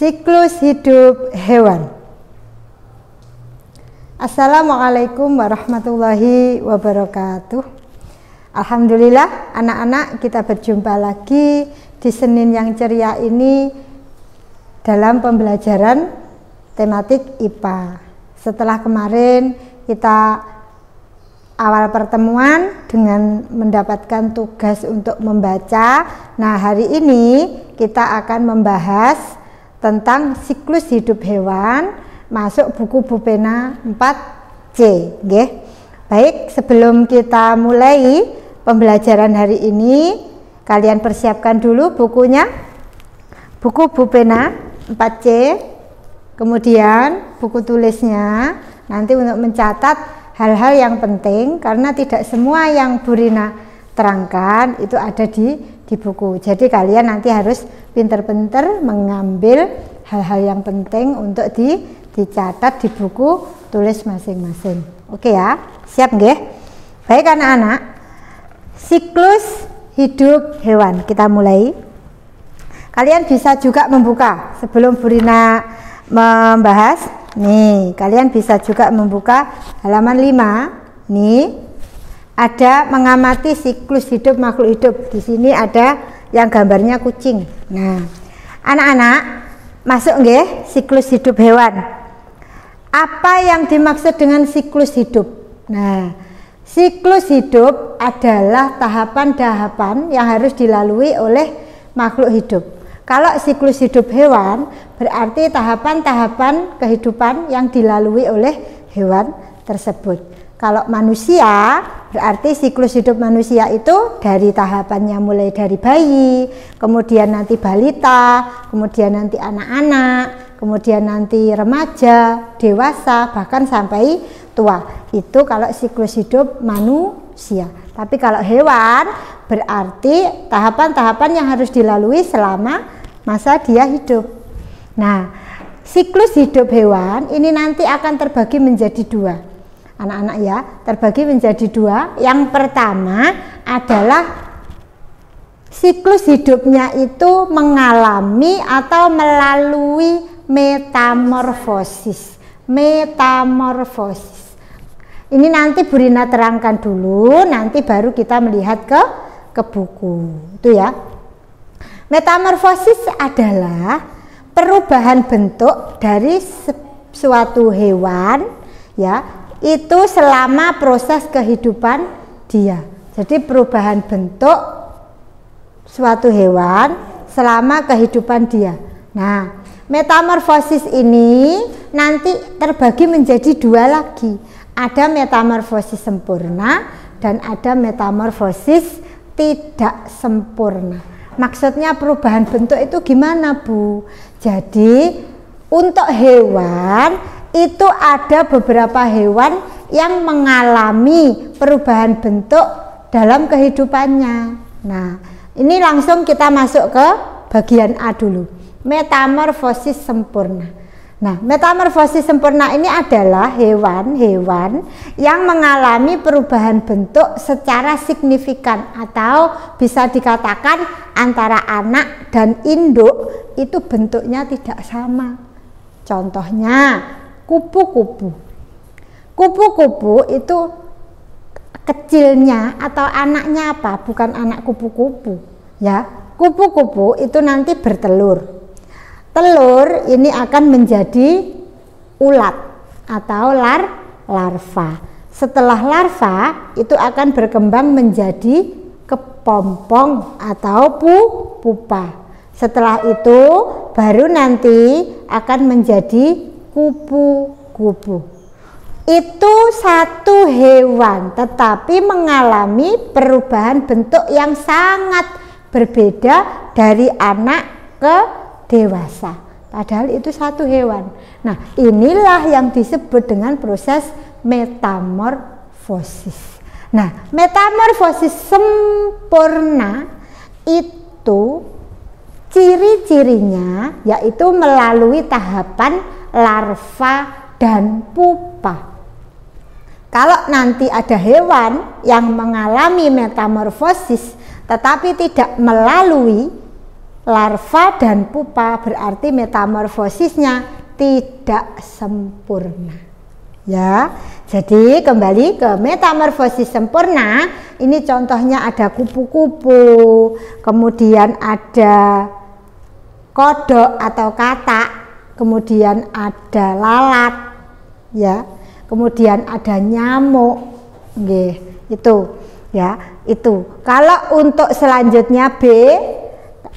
Siklus hidup hewan. Assalamualaikum warahmatullahi wabarakatuh. Alhamdulillah anak-anak, kita berjumpa lagi di Senin yang ceria ini dalam pembelajaran tematik IPA. Setelah kemarin kita awal pertemuan dengan mendapatkan tugas untuk membaca. Nah, hari ini kita akan membahas tentang siklus hidup hewan masuk buku Bupena 4C. Nggih. Baik, sebelum kita mulai pembelajaran hari ini, kalian persiapkan dulu bukunya. Buku Bupena 4C, kemudian buku tulisnya nanti untuk mencatat hal-hal yang penting, karena tidak semua yang Bu Rina terangkan itu ada di buku. Jadi kalian nanti harus pinter-pinter mengambil hal-hal yang penting untuk dicatat di buku tulis masing-masing. Oke ya, siap nggih? Baik anak-anak, siklus hidup hewan kita mulai. Kalian bisa juga membuka sebelum Bu Rina membahas. Nih, kalian bisa juga membuka halaman 5. Nih, ada mengamati siklus hidup makhluk hidup. Di sini ada yang gambarnya kucing. Nah, anak-anak, masuk nggih siklus hidup hewan. Apa yang dimaksud dengan siklus hidup? Nah, siklus hidup adalah tahapan-tahapan yang harus dilalui oleh makhluk hidup. Kalau siklus hidup hewan berarti tahapan-tahapan kehidupan yang dilalui oleh hewan tersebut. Kalau manusia berarti siklus hidup manusia itu dari tahapannya mulai dari bayi, kemudian nanti balita, kemudian nanti anak-anak, kemudian nanti remaja, dewasa, bahkan sampai tua. Itu kalau siklus hidup manusia. Tapi kalau hewan berarti tahapan-tahapan yang harus dilalui selama masa dia hidup. Nah, siklus hidup hewan ini nanti akan terbagi menjadi dua. Anak-anak ya, terbagi menjadi dua. Yang pertama adalah siklus hidupnya itu mengalami atau melalui metamorfosis. Metamorfosis. Ini nanti Bu Rina terangkan dulu, nanti baru kita melihat ke buku. Itu ya. Metamorfosis adalah perubahan bentuk dari suatu hewan ya, itu selama proses kehidupan dia. Jadi perubahan bentuk suatu hewan selama kehidupan dia. Nah, metamorfosis ini nanti terbagi menjadi dua lagi. Ada metamorfosis sempurna dan ada metamorfosis tidak sempurna. Maksudnya perubahan bentuk itu gimana, Bu? Jadi untuk hewan itu ada beberapa hewan yang mengalami perubahan bentuk dalam kehidupannya. Nah, ini langsung kita masuk ke bagian A dulu. Metamorfosis sempurna. Nah, metamorfosis sempurna ini adalah hewan-hewan yang mengalami perubahan bentuk secara signifikan, atau bisa dikatakan antara anak dan induk itu bentuknya tidak sama. Contohnya kupu-kupu. Kupu-kupu itu kecilnya atau anaknya apa? Bukan anak kupu-kupu ya. Kupu-kupu itu nanti bertelur. Telur ini akan menjadi ulat atau larva. Setelah larva itu akan berkembang menjadi kepompong atau pupa. Setelah itu baru nanti akan menjadi kupu-kupu. Itu satu hewan, tetapi mengalami perubahan bentuk yang sangat berbeda dari anak ke dewasa. Padahal itu satu hewan. Nah, inilah yang disebut dengan proses metamorfosis. Nah, metamorfosis sempurna itu ciri-cirinya yaitu melalui tahapan larva dan pupa. Kalau nanti ada hewan yang mengalami metamorfosis tetapi tidak melalui larva dan pupa, berarti metamorfosisnya tidak sempurna. Ya, jadi kembali ke metamorfosis sempurna. Ini contohnya ada kupu-kupu, kemudian ada kodok atau katak, kemudian ada lalat, ya, kemudian ada nyamuk, itu, ya, itu. Kalau untuk selanjutnya B,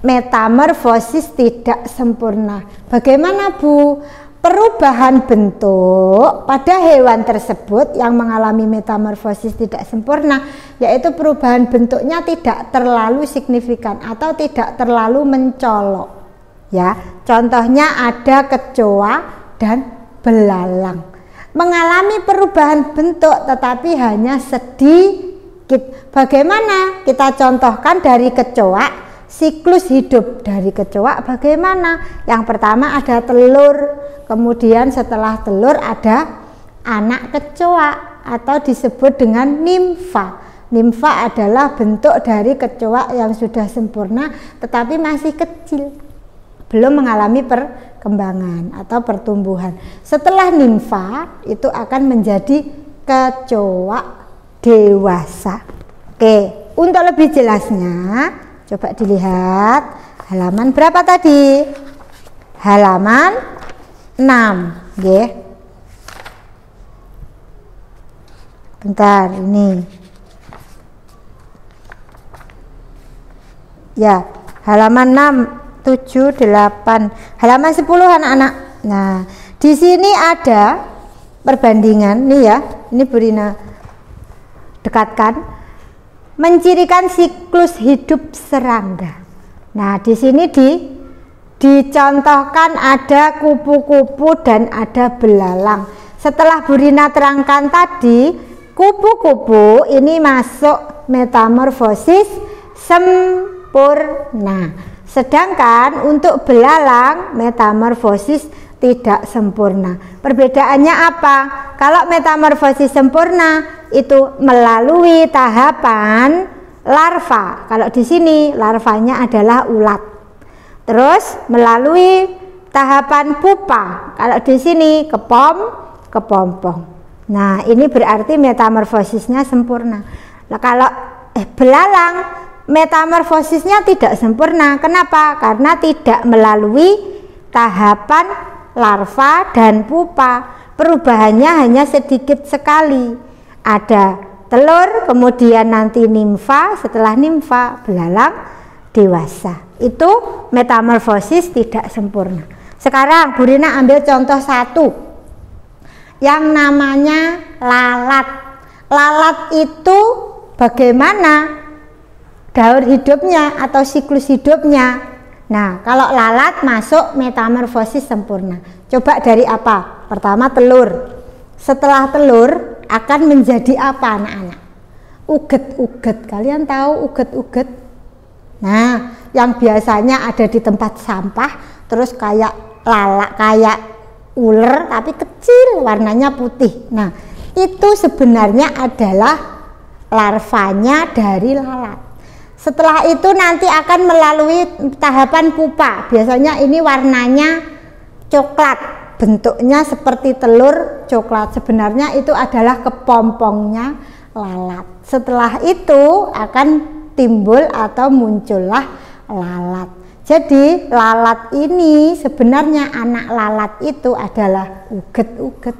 metamorfosis tidak sempurna. Bagaimana, Bu? Perubahan bentuk pada hewan tersebut yang mengalami metamorfosis tidak sempurna, yaitu perubahan bentuknya tidak terlalu signifikan atau tidak terlalu mencolok. Ya, contohnya ada kecoa dan belalang. Mengalami perubahan bentuk tetapi hanya sedikit. Bagaimana? Kita contohkan dari kecoa. Siklus hidup dari kecoa bagaimana? Yang pertama ada telur, kemudian setelah telur ada anak kecoa atau disebut dengan nimfa. Nimfa adalah bentuk dari kecoa yang sudah sempurna tetapi masih kecil, belum mengalami perkembangan atau pertumbuhan. Setelah nimfa itu akan menjadi kecoa dewasa. Oke, untuk lebih jelasnya coba dilihat halaman berapa tadi? Halaman 6, nggih. Bentar, ini. Ya, halaman 6, 7, 8, halaman 10 anak-anak. Nah, di sini ada perbandingan nih ya. Ini Bu Rina dekatkan. Mencirikan siklus hidup serangga. Nah, di sini dicontohkan ada kupu-kupu dan ada belalang. Setelah Bu Rina terangkan tadi, kupu-kupu ini masuk metamorfosis sempurna. Sedangkan untuk belalang metamorfosis tidak sempurna. Perbedaannya apa? Kalau metamorfosis sempurna itu melalui tahapan larva. Kalau di sini larvanya adalah ulat. Terus melalui tahapan pupa. Kalau di sini kepompong. Nah, ini berarti metamorfosisnya sempurna. Nah, kalau belalang metamorfosisnya tidak sempurna. Kenapa? Karena tidak melalui tahapan larva dan pupa. Perubahannya hanya sedikit sekali. Ada telur, kemudian nanti nimfa, setelah nimfa belalang dewasa. Itu metamorfosis tidak sempurna. Sekarang Bu Rina ambil contoh satu yang namanya lalat. Lalat itu bagaimana daur hidupnya atau siklus hidupnya? Nah, kalau lalat masuk metamorfosis sempurna. Coba dari apa? Pertama telur. Setelah telur akan menjadi apa anak-anak? Uget-uget. Kalian tahu uget-uget? Nah, yang biasanya ada di tempat sampah, terus kayak lalat, kayak ular tapi kecil, warnanya putih. Nah, itu sebenarnya adalah larvanya dari lalat. Setelah itu nanti akan melalui tahapan pupa. Biasanya ini warnanya coklat, bentuknya seperti telur coklat. Sebenarnya itu adalah kepompongnya lalat. Setelah itu akan timbul atau muncullah lalat. Jadi lalat ini sebenarnya anak lalat itu adalah uget-uget.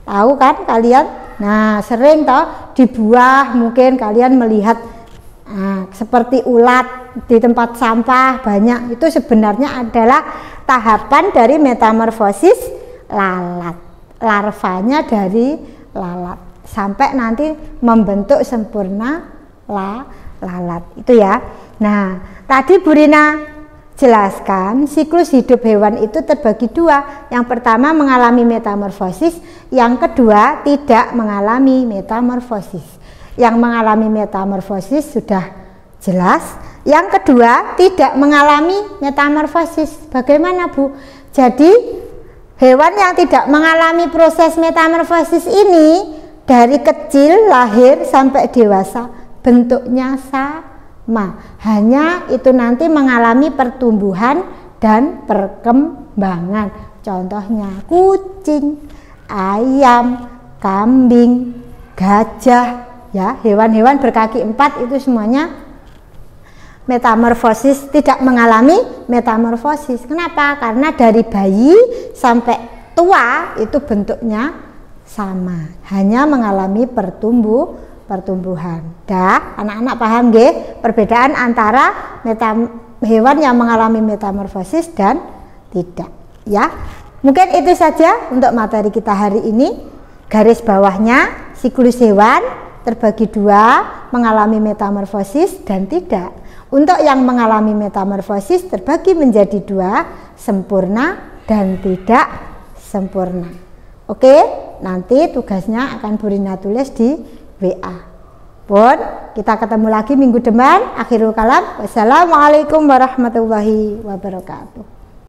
Tahu kan kalian? Nah, sering toh di buah mungkin kalian melihat seperti ulat di tempat sampah banyak. Itu sebenarnya adalah tahapan dari metamorfosis lalat. Larvanya dari lalat sampai nanti membentuk sempurna lalat. Itu ya. Nah, tadi Bu Rina jelaskan siklus hidup hewan itu terbagi dua. Yang pertama mengalami metamorfosis, yang kedua tidak mengalami metamorfosis. Yang mengalami metamorfosis sudah jelas, yang kedua tidak mengalami metamorfosis. Bagaimana Bu? Jadi hewan yang tidak mengalami proses metamorfosis ini dari kecil lahir sampai dewasa bentuknya sama. hanya itu nanti mengalami pertumbuhan dan perkembangan. Contohnya kucing, ayam, kambing, gajah, ya, hewan-hewan berkaki 4 itu semuanya metamorfosis, tidak mengalami metamorfosis. Kenapa? Karena dari bayi sampai tua itu bentuknya sama, hanya mengalami pertumbuhan. Dah, anak-anak paham nggih perbedaan antara hewan yang mengalami metamorfosis dan tidak, ya. Mungkin itu saja untuk materi kita hari ini. Garis bawahnya, siklus hewan terbagi 2, mengalami metamorfosis dan tidak. Untuk yang mengalami metamorfosis terbagi menjadi 2, sempurna dan tidak sempurna. Oke, nanti tugasnya akan Bu Rina tulis di WA. Pun kita ketemu lagi minggu depan. Akhirul kalam, wassalamualaikum warahmatullahi wabarakatuh.